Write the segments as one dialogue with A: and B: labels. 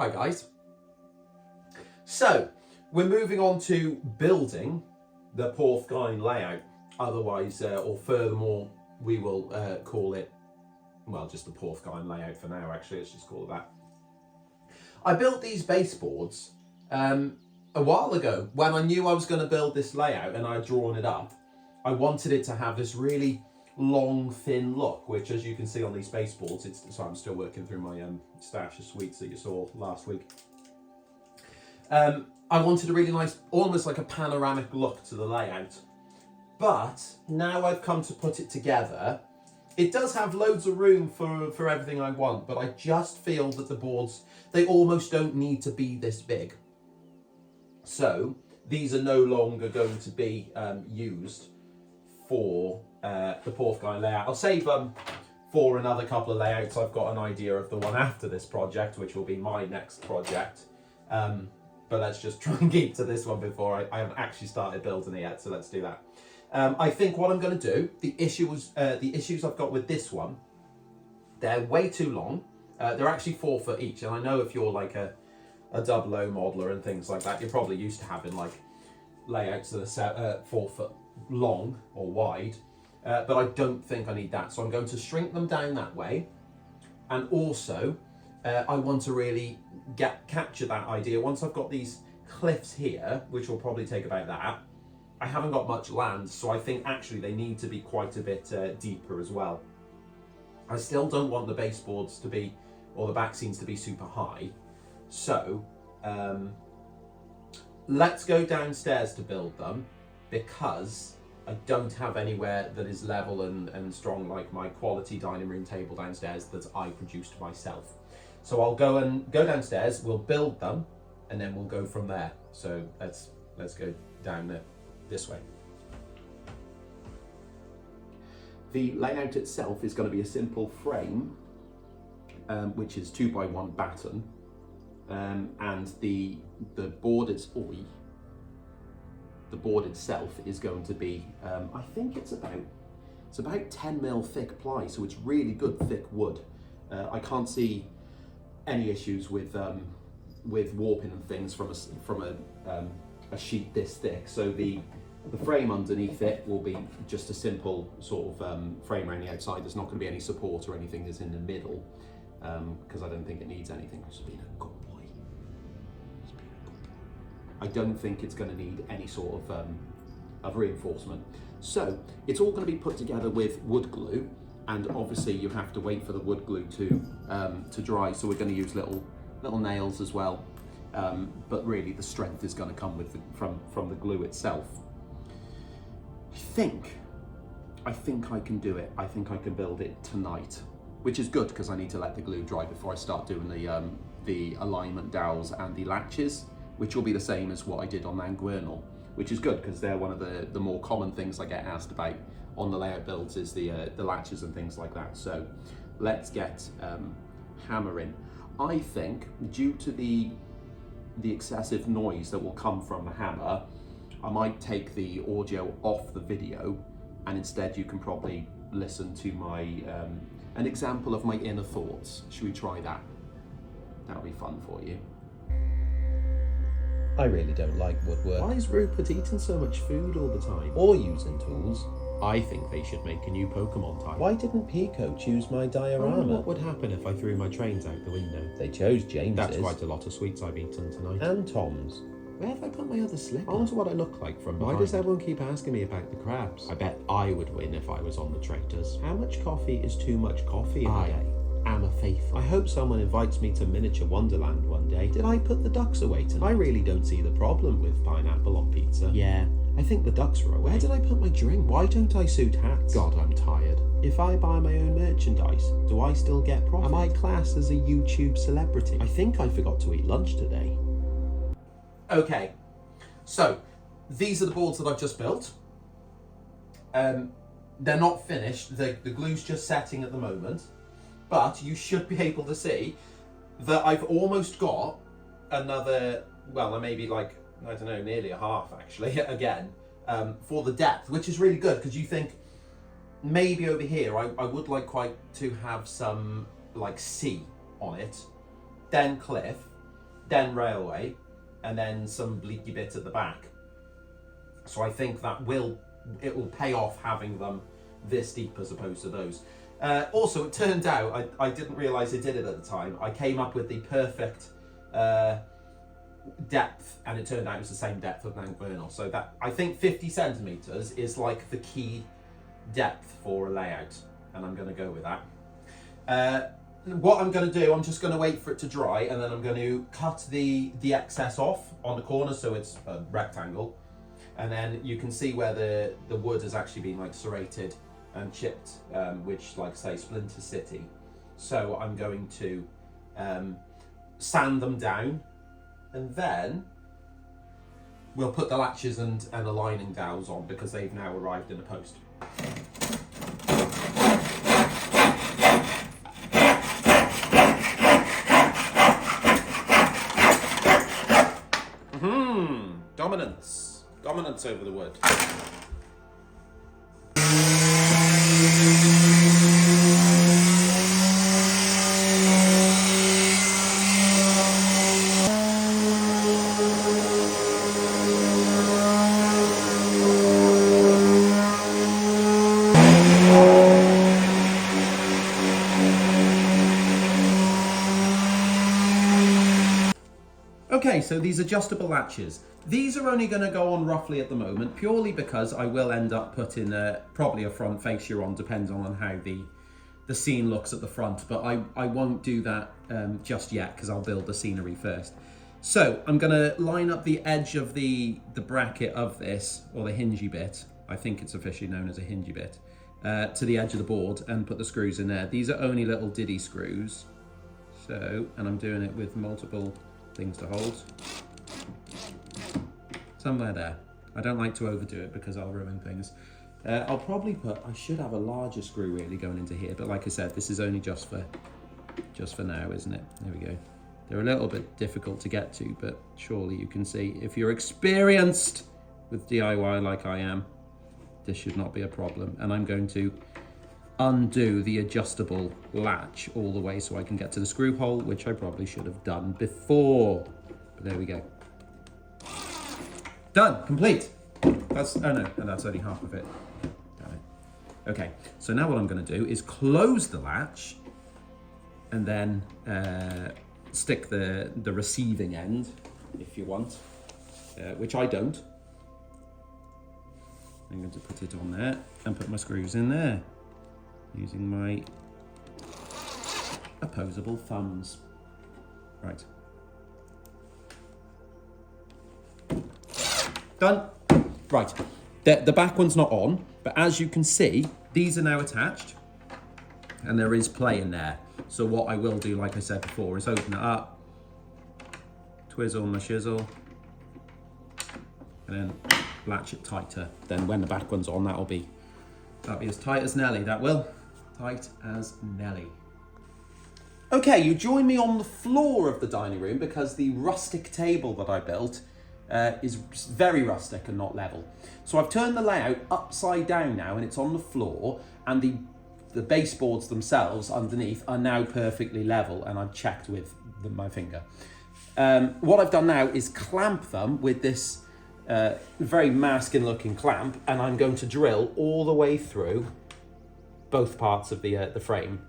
A: Hi guys. So we're moving on to building the Porthgain layout. Otherwise, or furthermore, we will call it, well, just the Porthgain layout for now. Actually, let's just call it that. I built these baseboards a while ago when I knew I was going to build this layout and I'd drawn it up. I wanted it to have this really long, thin look, which, as you can see on these baseboards, so I'm still working through my stash of sweets that you saw last week. I wanted a really nice, almost like a panoramic look to the layout. But now I've come to put it together, it does have loads of room for everything I want, but I just feel that the boards, they almost don't need to be this big. So these are no longer going to be used for the Porthgain layout. I'll save them for another couple of layouts. I've got an idea of the one after this project, which will be my next project. But let's just try and keep to this one before I haven't actually started building it yet. So let's do that. I think what I'm going to do, the issues I've got with this one, they're way too long. They're actually 4 foot each, and I know if you're like a double O modeler and things like that, you're probably used to having like layouts that are 4 foot long or wide, but I don't think I need that. So I'm going to shrink them down that way, and also I want to really capture that idea. Once I've got these cliffs here, which will probably take about that, I haven't got much land, so I think actually they need to be quite a bit deeper as well. I still don't want the baseboards to be, or the back scenes to be super high. So let's go downstairs to build them, because I don't have anywhere that is level and strong like my quality dining room table downstairs that I produced myself. So I'll go downstairs, we'll build them, and then we'll go from there. So let's go down this way. The layout itself is going to be a simple frame, which is 2x1 batten, and the board itself is going to be, I think it's about 10mm thick ply, so it's really good thick wood. I can't see any issues with warping and things from a sheet this thick. So the frame underneath it will be just a simple sort of frame around the outside. There's not going to be any support or anything that's in the middle, because I don't think it needs anything. It's been a good boy. It's been a good boy. I don't think it's going to need any sort of reinforcement. So it's all going to be put together with wood glue, and obviously you have to wait for the wood glue to dry. So we're going to use little nails as well. But really the strength is going to come from the glue itself. I think I can do it. I think I can build it tonight, which is good because I need to let the glue dry before I start doing the alignment dowels and the latches, which will be the same as what I did on Llangwernal, which is good because they're one of the more common things I get asked about on the layout builds is the latches and things like that. So let's get hammering. I think due to the excessive noise that will come from the hammer, I might take the audio off the video, and instead you can probably listen to my an example of my inner thoughts. Should we try that? That'll be fun for you.
B: I really don't like woodwork.
A: Why is Rupert eating so much food all the time?
B: Or using tools.
A: I think they should make a new Pokemon type.
B: Why didn't Pico choose my diorama?
A: What would happen if I threw my trains out the window?
B: They chose James's.
A: That's quite a lot of sweets I've eaten tonight.
B: And Tom's.
A: Where have I put my other slipper?
B: I wonder what I look like from behind.
A: Why does everyone keep asking me about the crabs? I bet I would win if I was on the traitors.
B: How much coffee is too much coffee in a day?
A: am a faithful.
B: I hope someone invites me to Miniature Wonderland one day. Did I put the ducks away tonight? I really don't see the problem with pineapple on pizza.
A: Yeah, I think the ducks were away.
B: Where did I put my drink? Why don't I suit hats?
A: God, I'm tired.
B: If I buy my own merchandise, do I still get profit? Am I classed as a YouTube celebrity? I think I forgot to eat lunch today.
A: Okay, so these are the boards that I've just built. They're not finished, the glue's just setting at the moment, but you should be able to see that I've almost got another, well, maybe like, I don't know, nearly a half actually, again, for the depth, which is really good, because you think, maybe over here, I would like quite to have some like sea on it, then cliff, then railway, and then some bleaky bit at the back. So I think that it will pay off having them this deep as opposed to those. Also, it turned out, I didn't realise I did it at the time, I came up with the perfect depth, and it turned out it was the same depth of Mount Vernal. So that, I think 50 centimetres is like the key depth for a layout, and I'm going to go with that. What I'm going to do, I'm just going to wait for it to dry, and then I'm going to cut the excess off on the corner so it's a rectangle, and then you can see where the wood has actually been like serrated and chipped, which, like say, Splinter City. So I'm going to sand them down, and then we'll put the latches and the lining dowels on, because they've now arrived in the post. Dominance over the wood. Okay, so these adjustable latches. These are only going to go on roughly at the moment, purely because I will end up putting probably a front fascia on, depends on how the scene looks at the front, but I won't do that just yet, because I'll build the scenery first. So I'm going to line up the edge of the bracket of this, or the hingey bit, I think it's officially known as a hingey bit, to the edge of the board, and put the screws in there. These are only little diddy screws, so, and I'm doing it with multiple things to hold. Somewhere there. I don't like to overdo it because I'll ruin things. I'll probably I should have a larger screw really going into here, but like I said, this is only just for now, isn't it? There we go. They're a little bit difficult to get to, but surely you can see, if you're experienced with DIY like I am, this should not be a problem. And I'm going to undo the adjustable latch all the way so I can get to the screw hole, which I probably should have done before. But there we go. Done, complete. That's, oh no, and that's only half of it. Damn it. Okay, so now what I'm going to do is close the latch, and then stick the receiving end, if you want, which I don't. I'm going to put it on there and put my screws in there, using my opposable thumbs. Right. Done. Right. The back one's not on, but as you can see, these are now attached, and there is play in there. So what I will do, like I said before, is open it up, twizzle my shizzle, and then latch it tighter. Then when the back one's on, that'll be as tight as Nelly. That will. Tight as Nelly. Okay, you join me on the floor of the dining room because the rustic table that I built is very rustic and not level. So I've turned the layout upside down now, and it's on the floor, and the baseboards themselves underneath are now perfectly level, and I've checked with my finger. What I've done now is clamp them with this very masculine looking clamp, and I'm going to drill all the way through both parts of the frame.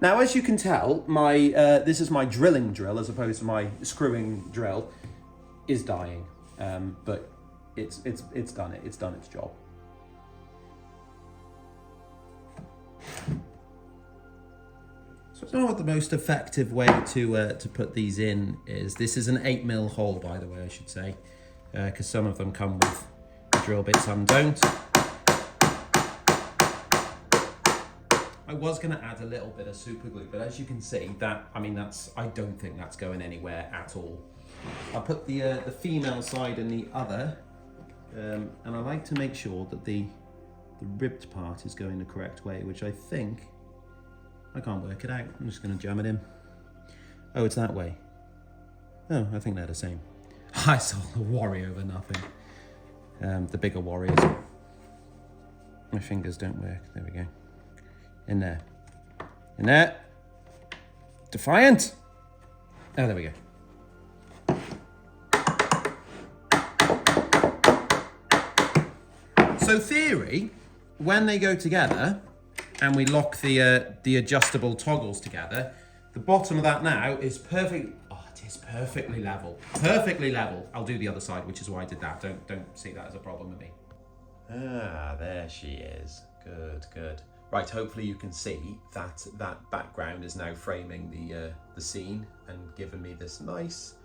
A: Now, as you can tell, this is my drilling drill as opposed to my screwing drill, is dying, but it's done its job. So I don't know what the most effective way to put these in is. This is an 8mm hole, by the way, I should say, because some of them come with drill bits, some don't. I was going to add a little bit of super glue, but as you can see, I don't think that's going anywhere at all. I'll put the female side in the other, and I like to make sure that the ribbed part is going the correct way, which I think, I can't work it out. I'm just going to jam it in. Oh, it's that way. Oh, I think they're the same. I saw a worry over nothing. The bigger warriors.
B: My fingers don't work. There we go. In there. In there. Defiant. Oh, there we go. So theory, when they go together and we lock the adjustable toggles together, the bottom of that now is perfect. Oh, it is perfectly level. Perfectly level. I'll do the other side, which is why I did that. Don't see that as a problem with me. Ah, there she is. Good, good. Right, hopefully you can see that that background is now framing the scene and giving me this nice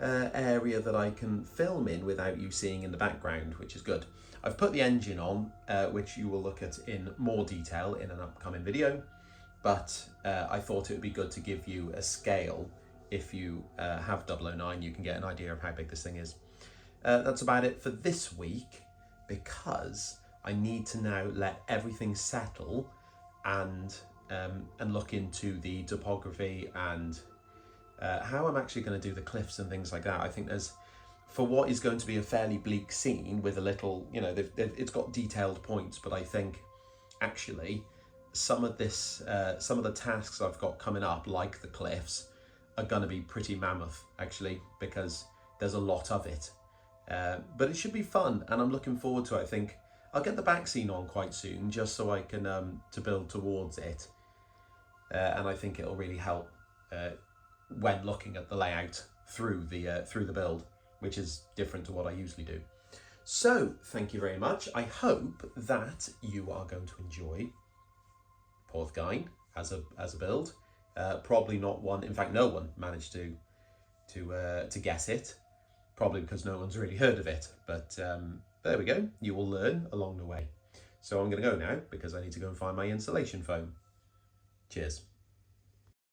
B: area that I can film in without you seeing in the background, which is good. I've put the engine on, which you will look at in more detail in an upcoming video, but I thought it would be good to give you a scale. If you have 009, you can get an idea of how big this thing is. That's about it for this week, because I need to now let everything settle and look into the topography and how I'm actually going to do the cliffs and things like that. I think there's, for what is going to be a fairly bleak scene with a little, you know, it's got detailed points, but I think actually some of the tasks I've got coming up, like the cliffs, are going to be pretty mammoth actually, because there's a lot of it. But it should be fun, and I'm looking forward to it. I think I'll get the back scene on quite soon, just so I can to build towards it, and I think it'll really help when looking at the layout through the build, which is different to what I usually do. So thank you very much. I hope that you are going to enjoy Porthgain as a build. Probably not one. In fact, no one managed to guess it. Probably because no one's really heard of it, but there we go. You will learn along the way. So I'm going to go now because I need to go and find my insulation foam. Cheers.